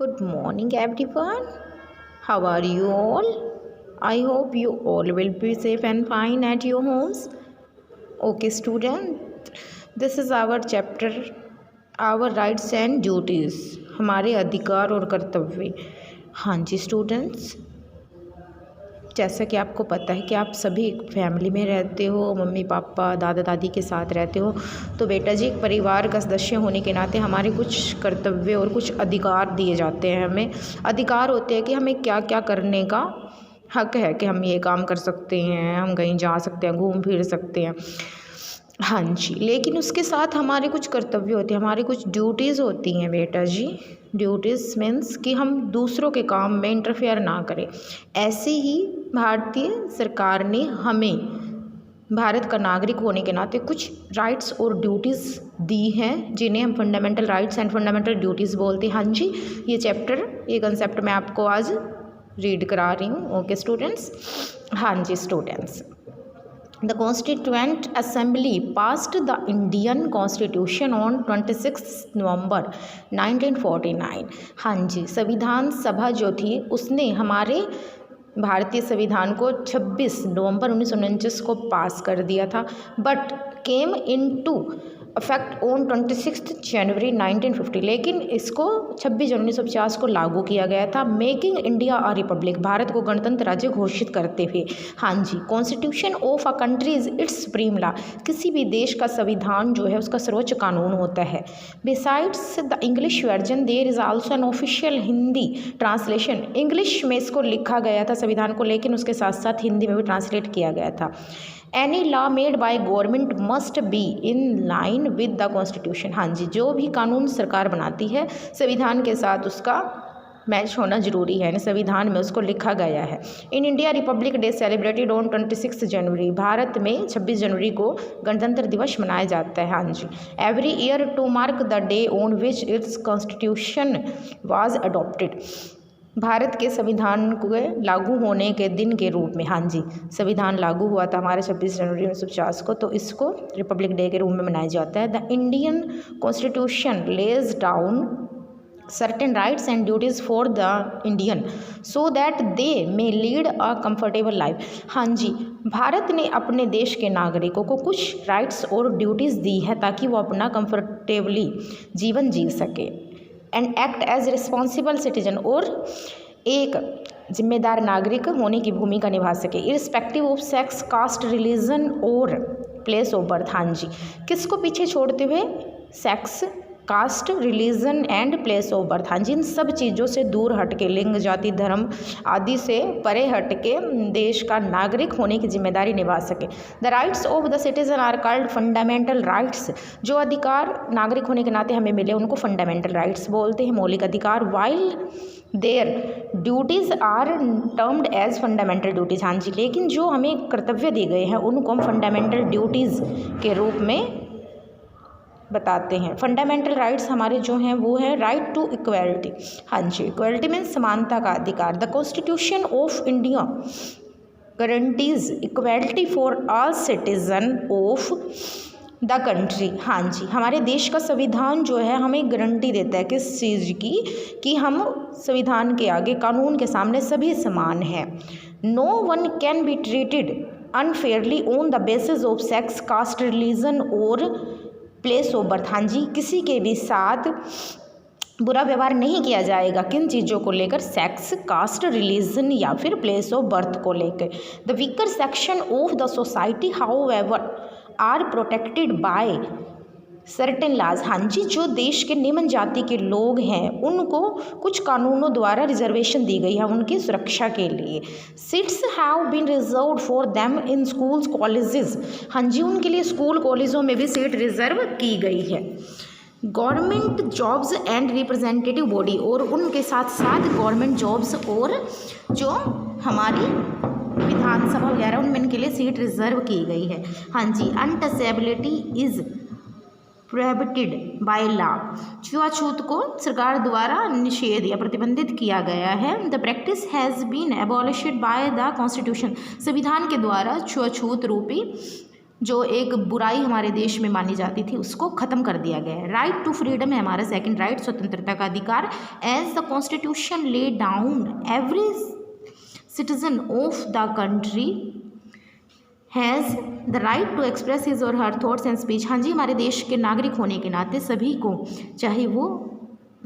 Good morning, everyone. How are you all? I hope you all will be safe and fine at your homes. Okay, student, this is our chapter, our rights and duties. हमारे अधिकार और कर्तव्य. हाँ जी students, जैसा कि आपको पता है कि आप सभी एक फैमिली में रहते हो, मम्मी पापा दादा दादी के साथ रहते हो, तो बेटा जी एक परिवार का सदस्य होने के नाते हमारे कुछ कर्तव्य और कुछ अधिकार दिए जाते हैं। हमें अधिकार होते हैं कि हमें क्या क्या करने का हक है, कि हम ये काम कर सकते हैं, हम कहीं जा सकते हैं, घूम फिर सकते हैं। हाँ जी, लेकिन उसके साथ हमारे कुछ कर्तव्य होते हैं, हमारी कुछ ड्यूटीज़ होती हैं बेटा जी। ड्यूटीज़ मीन्स कि हम दूसरों के काम में इंटरफेयर ना करें। ऐसे ही भारतीय सरकार ने हमें भारत का नागरिक होने के नाते कुछ राइट्स और ड्यूटीज़ दी हैं, जिन्हें हम fundamental rights and fundamental duties बोलते हैं। हाँ जी, ये कंसेप्ट मैं आपको आज रीड करा रही हूँ। Okay students. हाँ जी students, The Constituent Assembly passed the Indian Constitution on 26 November 1949। हाँ जी, संविधान सभा जो थी उसने हमारे भारतीय संविधान को 26 नवंबर 1949 को पास कर दिया था, but came into affect on 26 जनवरी 1950। लेकिन इसको 26 जनवरी 1950 को लागू किया गया था, making India a republic, Bharat को गणतंत्र राज्य घोषित करते हुए। हाँ जी, constitution of a country is its supreme law, किसी भी देश का संविधान जो है उसका सर्वोच्च कानून होता है। Besides the English version there is also an official Hindi translation, English में इसको लिखा गया था संविधान को, लेकिन उसके साथ साथ हिंदी में भी ट्रांसलेट किया गया था। Any law made by government must be in line with the constitution. हाँ जी, जो भी कानून सरकार बनाती है संविधान के साथ उसका मैच होना जरूरी है, संविधान में उसको लिखा गया है। In India Republic day celebrated on 26 जनवरी, भारत में 26 जनवरी को गणतंत्र दिवस मनाया जाता है। हाँ जी, every year to mark the day on which its constitution was adopted, Bharat के संविधान के लागू होने के दिन के रूप में। हाँ जी, संविधान लागू हुआ था हमारे 26 जनवरी 1950 को, तो इसको रिपब्लिक डे के रूप में मनाया जाता है। The Indian constitution lays down certain rights and duties for the Indian so that they may lead a comfortable life। हाँ जी, भारत ने अपने देश के नागरिकों को कुछ राइट्स और ड्यूटीज़ दी है ताकि वो अपना कंफर्टेबली जीवन जी सके। And act as responsible citizen, और एक जिम्मेदार नागरिक होने की भूमिका निभा सके, irrespective of sex, caste, religion और प्लेस ऑफ बर्थ। हाँ जी, किसको पीछे छोड़ते हुए? Sex, caste, religion and place of birth. हाँ जी, इन सब चीज़ों से दूर हट के, लिंग, जाति, धर्म आदि से परे हट के देश का नागरिक होने की जिम्मेदारी निभा सके। The rights of the citizen are called fundamental rights, जो अधिकार नागरिक होने के नाते हमें मिले उनको फंडामेंटल राइट्स बोलते हैं, मौलिक अधिकार। While their duties are termed as fundamental duties. हाँ जी, लेकिन जो हमें कर्तव्य दिए गए हैं उनको हम फंडामेंटल ड्यूटीज़ के रूप में बताते हैं। फंडामेंटल राइट्स हमारे जो हैं वो है राइट टू इक्वलिटी। हाँ जी, इक्वलिटी मीन्स समानता का अधिकार। The constitution of India guarantees equality for all citizen of the country. हाँ जी, हमारे देश का संविधान जो है हमें गारंटी देता है किस चीज़ की, कि हम संविधान के आगे, कानून के सामने सभी समान हैं। No one can be treated unfairly on the basis of sex, caste, religion और प्लेस ऑफ बर्थ। हाँ जी, किसी के भी साथ बुरा व्यवहार नहीं किया जाएगा, किन चीज़ों को लेकर? सेक्स, कास्ट, रिलीजन या फिर प्लेस ऑफ बर्थ को लेकर। The weaker section of the society however are protected by certain laws. हाँ जी, जो देश के निम्न जाति के लोग हैं उनको कुछ कानूनों द्वारा रिजर्वेशन दी गई है उनकी सुरक्षा के लिए। Seats have been reserved for them in schools, colleges. हाँ जी, उनके लिए स्कूल कॉलेजों में भी सीट रिजर्व की गई है। Government jobs and representative body, और उनके साथ साथ गवर्नमेंट जॉब्स और जो हमारी विधानसभा वगैरह उनमें इनके लिए सीट रिजर्व की गई है। हाँ जी, untouchability is prohibited by law, छुआछूत को सरकार द्वारा निषेध या प्रतिबंधित किया गया है। The practice has been abolished by the constitution, संविधान के द्वारा छुआछूत रूपी जो एक बुराई हमारे देश में मानी जाती थी उसको ख़त्म कर दिया गया है। राइट टू फ्रीडम है हमारा सेकंड राइट, स्वतंत्रता का अधिकार। As the constitution lay down every citizen of the country has the right to express his और हर थॉट्स एंड स्पीच। हाँ जी, हमारे देश के नागरिक होने के नाते सभी को, चाहे वो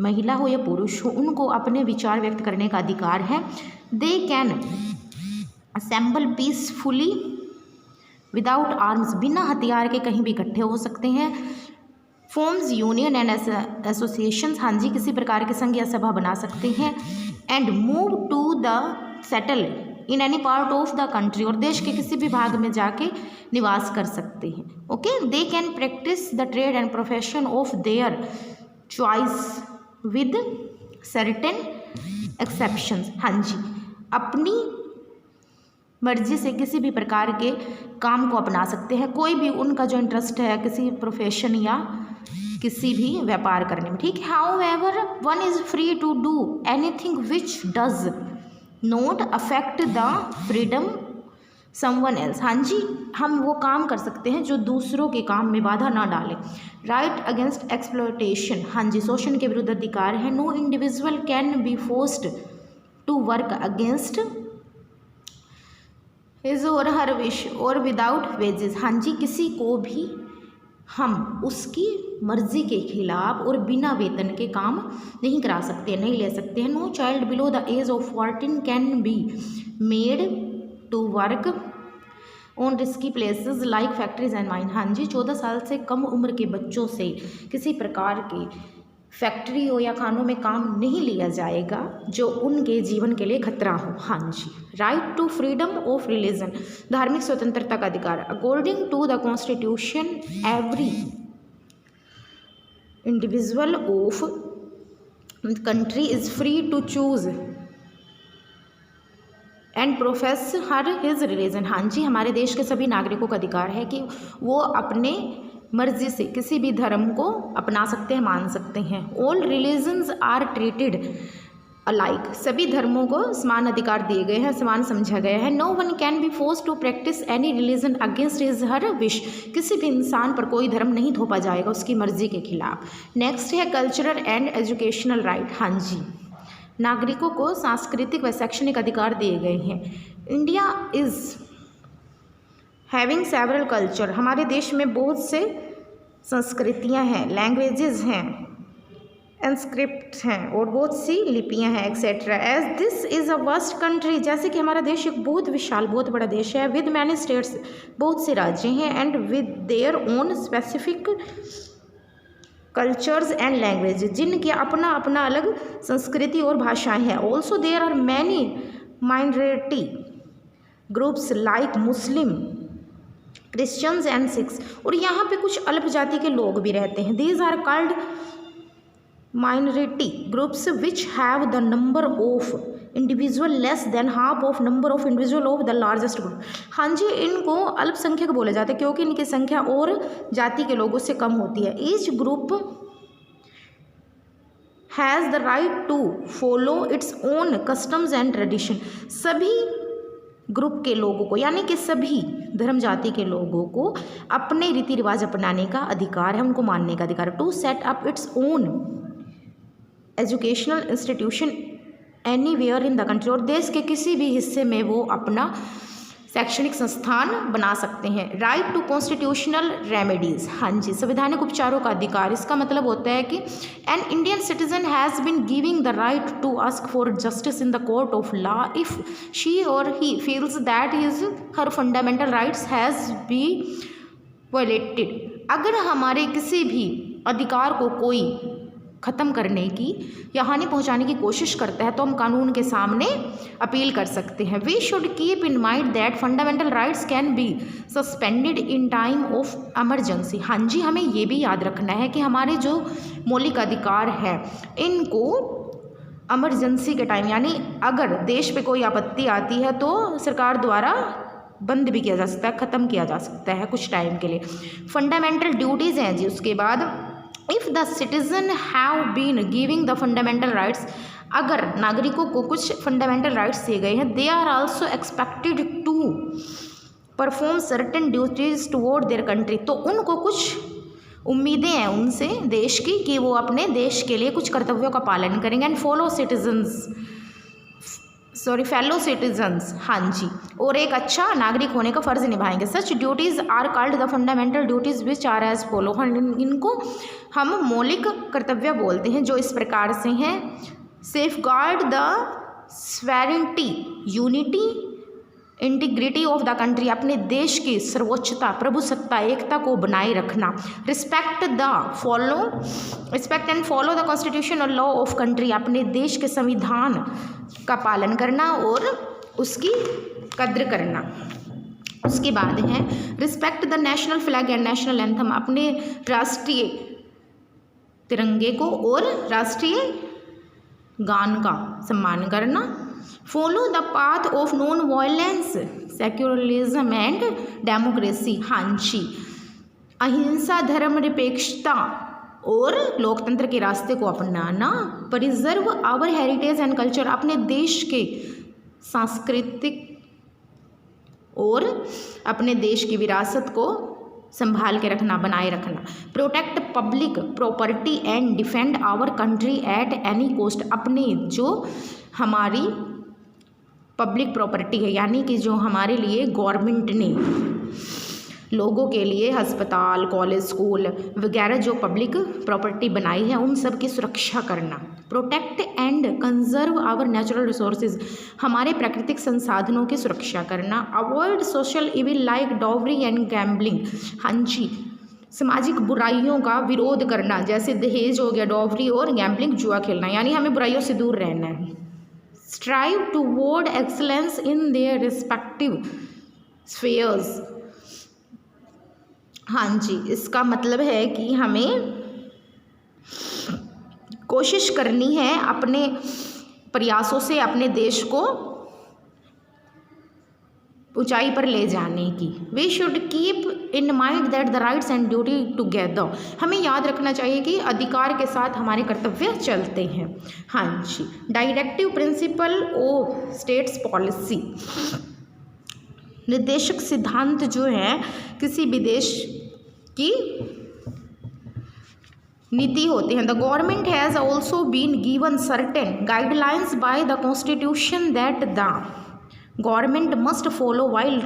महिला हो या पुरुष हो, उनको अपने विचार व्यक्त करने का अधिकार है। They can assemble peacefully without arms, बिना हथियार के कहीं भी इकट्ठे हो सकते हैं। फॉर्म्स यूनियन एंड एसोसिएशंस, हाँ जी, किसी प्रकार के संघ या सभा बना सकते हैं। And move to the settle in any part of the country, और देश के किसी भी भाग में जाके निवास कर सकते हैं। Okay, they can practice the trade and profession of their choice with certain exceptions. हाँ जी, अपनी मर्जी से किसी भी प्रकार के काम को अपना सकते हैं, कोई भी उनका जो इंटरेस्ट है किसी प्रोफेशन या किसी भी व्यापार करने में, ठीक है। However one is free to do anything which does not affect the freedom someone else. हाँ जी, हम वो काम कर सकते हैं जो दूसरों के काम में बाधा ना डाले। राइट अगेंस्ट एक्सप्लॉयटेशन, हाँ जी, शोषण के विरुद्ध अधिकार है। No individual can be forced to work against his और हर विश और विदाउट वेजेस। हाँ जी, किसी को भी हम उसकी मर्जी के खिलाफ और बिना वेतन के काम नहीं करा सकते, नहीं ले सकते हैं। No child below the age of 14 can be made to work on risky places like factories and mine. हाँ जी, 14 साल से कम उम्र के बच्चों से किसी प्रकार के फैक्ट्री हो या खानों में काम नहीं लिया जाएगा जो उनके जीवन के लिए खतरा हो। हाँ जी, right to freedom of religion, धार्मिक स्वतंत्रता का अधिकार। According to the constitution every individual of country is free to choose and profess her his religion. हाँ जी, हमारे देश के सभी नागरिकों का अधिकार है कि वो अपने मर्जी से किसी भी धर्म को अपना सकते हैं, मान सकते हैं। All religions are treated alike, सभी धर्मों को समान अधिकार दिए गए हैं, समान समझा गया है। No one can be force to practice any religion against his her wish, किसी भी इंसान पर कोई धर्म नहीं थोपा जाएगा उसकी मर्जी के खिलाफ। नेक्स्ट है कल्चरल एंड एजुकेशनल राइट। हाँ जी, नागरिकों को सांस्कृतिक व शैक्षणिक अधिकार दिए गए हैं। India is having several culture, हमारे देश में बहुत से संस्कृतियां हैं, लैंग्वेजेस हैं, इंस्क्रिप्ट हैं और बहुत सी लिपियां हैं etcetera. As this is a vast country, जैसे कि हमारा देश एक बहुत विशाल बहुत बड़ा देश है। विद मैनी स्टेट्स, बहुत से राज्य हैं। And with their own specific cultures and language, जिनके अपना अपना अलग संस्कृति और भाषाएं हैं। Also there are many minority groups like Muslim, Christians and Sikhs, और यहाँ पे कुछ अल्प जाति के लोग भी रहते हैं। These are called minority groups which have the number of individual less than half of number of individual of the largest group. हाँ जी, इनको अल्पसंख्यक बोले जाते हैं क्योंकि इनकी संख्या और जाति के लोगों से कम होती है। Each group has the right to follow its own customs and tradition, सभी ग्रुप के लोगों को यानी कि सभी धर्म जाति के लोगों को अपने रीति रिवाज अपनाने का अधिकार है, उनको मानने का अधिकार है। To set up its own educational institution anywhere in the country, और देश के किसी भी हिस्से में वो अपना शैक्षणिक संस्थान बना सकते हैं। राइट टू कॉन्स्टिट्यूशनल रेमेडीज़, हाँ जी, संवैधानिक उपचारों का अधिकार। इसका मतलब होता है कि an Indian citizen has been giving the right to ask for justice in the court of law if she और he feels that his her fundamental rights has be violated. अगर हमारे किसी भी अधिकार को कोई ख़त्म करने की या हानि पहुंचाने की कोशिश करता है तो हम कानून के सामने अपील कर सकते हैं। We should keep in mind that fundamental rights can be suspended in time of emergency. हाँ जी, हमें ये भी याद रखना है कि हमारे जो मौलिक अधिकार हैं इनको इमरजेंसी के टाइम यानी अगर देश पे कोई आपत्ति आती है तो सरकार द्वारा बंद भी किया जा सकता है, ख़त्म किया जा सकता है कुछ टाइम के लिए। फंडामेंटल ड्यूटीज़ हैं जी। उसके बाद if the citizen have been giving the fundamental rights, अगर नागरिकों को कुछ फंडामेंटल राइट्स दिए गए हैं, they are also expected to perform certain duties toward their country, तो उनको कुछ उम्मीदें हैं उनसे देश की कि वो अपने देश के लिए कुछ कर्तव्यों का पालन करेंगे। एंड फेलो सिटीजन्स, हाँ जी, और एक अच्छा नागरिक होने का फ़र्ज़ निभाएंगे। Such duties are called the fundamental duties which are as follow, इनको हम मौलिक कर्तव्य बोलते हैं जो इस प्रकार से हैं। Safe guard the sovereignty, unity, integrity of the country, अपने देश की सर्वोच्चता, प्रभुसत्ता, एकता को बनाए रखना। Respect and follow the constitution और लॉ ऑफ कंट्री, अपने देश के संविधान का पालन करना और उसकी कद्र करना। उसके बाद है respect the national flag and national anthem, अपने राष्ट्रीय तिरंगे को और राष्ट्रीय गान का सम्मान करना। Follow the path of non violence, secularism and democracy, हाँ जी, अहिंसा, धर्मनिरपेक्षता और लोकतंत्र के रास्ते को अपनाना। Preserve our heritage and culture, अपने देश के सांस्कृतिक और अपने देश की विरासत को संभाल के रखना, बनाए रखना। Protect public property and defend our country at any cost, अपने जो हमारी पब्लिक प्रॉपर्टी है यानी कि जो हमारे लिए गवर्नमेंट ने लोगों के लिए अस्पताल, कॉलेज, स्कूल वगैरह जो पब्लिक प्रॉपर्टी बनाई है उन सब की सुरक्षा करना। Protect and conserve our natural resources, हमारे प्राकृतिक संसाधनों की सुरक्षा करना। Avoid social evil like dowry and gambling, हाँ जी, सामाजिक बुराइयों का विरोध करना, जैसे दहेज हो गया, डॉवरी और गैम्बलिंग, जुआ खेलना, यानी हमें बुराइयों से दूर रहना है। Strive toward excellence in their respective spheres, हाँ जी, इसका मतलब है कि हमें कोशिश करनी है अपने प्रयासों से अपने देश को ऊंचाई पर ले जाने की। We should keep in mind that the rights and duty together, हमें याद रखना चाहिए कि अधिकार के साथ हमारे कर्तव्य चलते हैं। हाँ जी, directive principle of states policy, निर्देशक सिद्धांत जो है किसी भी देश की नीति होती हैं। The government has also been given certain guidelines by the constitution that the government must follow while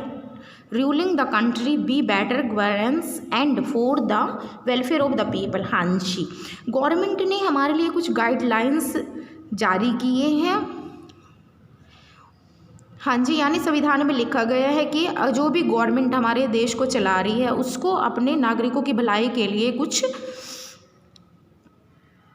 ruling the country, be better governance and for the welfare of the people. हाँ जी, गवर्नमेंट ने हमारे लिए कुछ guidelines जारी किए हैं। हाँ जी, यानी संविधान में लिखा गया है कि जो भी गवर्नमेंट हमारे देश को चला रही है उसको अपने नागरिकों की भलाई के लिए कुछ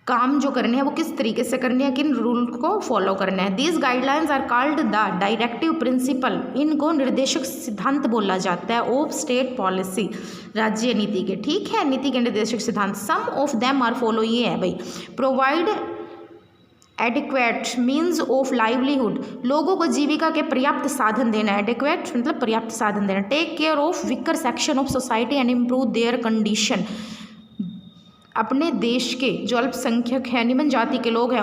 काम जो करने हैं वो किस तरीके से करने हैं, किन रूल को फॉलो करना है। These guidelines are called the directive principle, इनको निर्देशक सिद्धांत बोला जाता है। ऑफ स्टेट पॉलिसी, राज्य नीति के, ठीक है, नीति के निर्देशक सिद्धांत। सम ऑफ देम आर फॉलो, ये है भाई, provide adequate means of livelihood, लोगों को जीविका के पर्याप्त साधन देना। एडिक्वेट मतलब पर्याप्त साधन देना। Take care of weaker section of society and improve their condition, अपने देश के जो अल्पसंख्यक हैं, निम्न जाति के लोग हैं,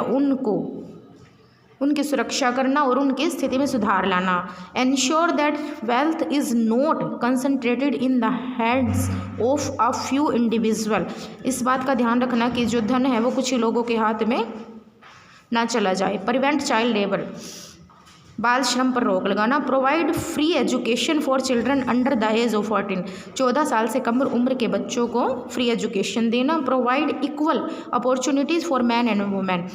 उनकी सुरक्षा करना और उनकी स्थिति में सुधार लाना। Ensure that wealth is not concentrated in the hands of a few individual, इस बात का ध्यान रखना कि जो धन है वो कुछ ही लोगों के हाथ में ना चला जाए। प्रिवेंट चाइल्ड लेबर, बाल श्रम पर रोक लगाना। Provide free education for children under the age of 14, 14 साल से कम उम्र के बच्चों को फ्री एजुकेशन देना। Provide equal opportunities for man and women,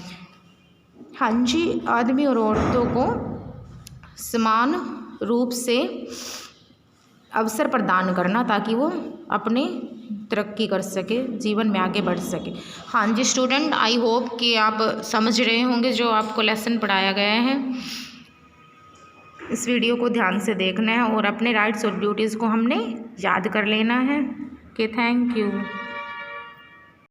हाँ जी, आदमी और औरतों को समान रूप से अवसर प्रदान करना ताकि वो अपने तरक्की कर सके, जीवन में आगे बढ़ सके। हाँ जी स्टूडेंट, आई होप कि आप समझ रहे होंगे जो आपको लेसन पढ़ाया गया है। इस वीडियो को ध्यान से देखना है और अपने राइट्स और ड्यूटीज़ को हमने याद कर लेना है। Okay, thank you.